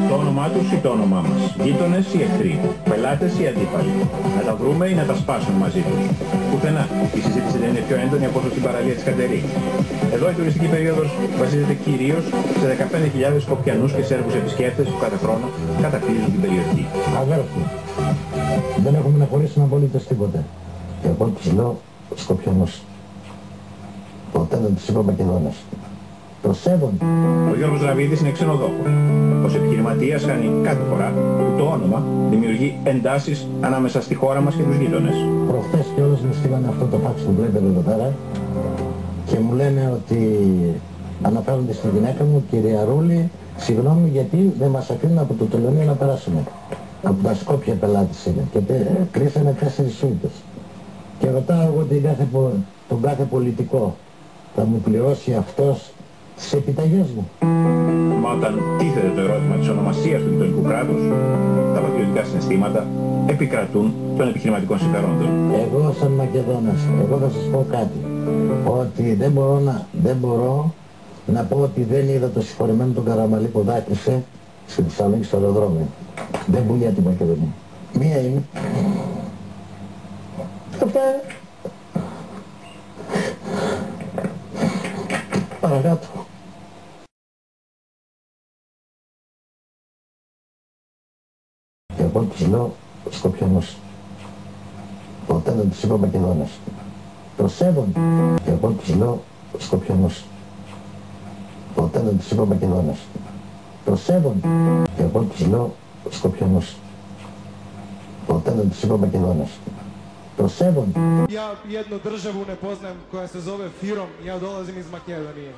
Το όνομά τους ή το όνομά μας, γείτονες ή εχθροί, πελάτες ή αντίπαλοι. Να τα βρούμε ή να τα σπάσουμε μαζί τους. Πουθενά η συζήτηση δεν είναι πιο έντονη από όσο στην παραλία της Κατερίνης. Εδώ η τουριστική περίοδος βασίζεται κυρίως σε 15.000 Σκοπιανούς και Σέρβους επισκέπτες που κάθε χρόνο κατακτήσουν την περιοχή. Αδέρφοι, δεν έχουμε να χωρίσουμε απολύτως τίποτε. Και εγώ τους λέω Σκοπιανούς. Ποτέ δεν τους είπα Μακεδόνες. Προσέβονται. Ο Γιώργος Ραβίδης είναι ξενοδόχος. Ως επιχειρηματίας χάνει κάθε φορά που το όνομα δημιουργεί εντάσεις ανάμεσα στη χώρα μας και τους γείτονες. Προχτές κιόλας μου στείλανε αυτό το φάξ που βλέπετε εδώ πέρα και μου λένε ότι αναφέρονται στη γυναίκα μου, κυρία Ρούλη, συγγνώμη γιατί δεν μας αφήνουν από το τελωνείο να περάσουμε. Από τα Σκόπια πελάτης είναι και κρίσανε 4 σούιτες. Και ρωτάω εγώ τον κάθε πολιτικό, θα μου πληρώσει αυτός τις επιταγές μου? Μα όταν τίθεται το ερώτημα της ονομασίας του γειτονικού κράτους, τα πατριωτικά συναισθήματα επικρατούν των επιχειρηματικών συμφερόντων. Εγώ σαν Μακεδόνας, εγώ θα σας πω κάτι, ότι δεν μπορώ να πω ότι δεν είδα το συγχωρεμένο τον Καραμαλή που δάκρυσε στη Θεσσαλονίκη στο αεροδρόμιο. Δεν πουλιά την Μακεδονία. Μία είναι. Αυτά. Παρακάτω. Και εγώ τους λέω Σκοπιανούς. Ποτέ δεν τους είπα Μακεδόνες. Προσέβονται. Και εγώ τους λέω Σκοπιανούς. Ποτέ δεν τους είπα Μακεδόνες. Προσέβονται. Και εγώ τους λέω Σκοπιανούς. Ποτέ δεν τους είπα Μακεδόνες. Προσέβονται. Ja jednu državu ne poznajem koja se zove Firom, ja dolazim iz Makedonije.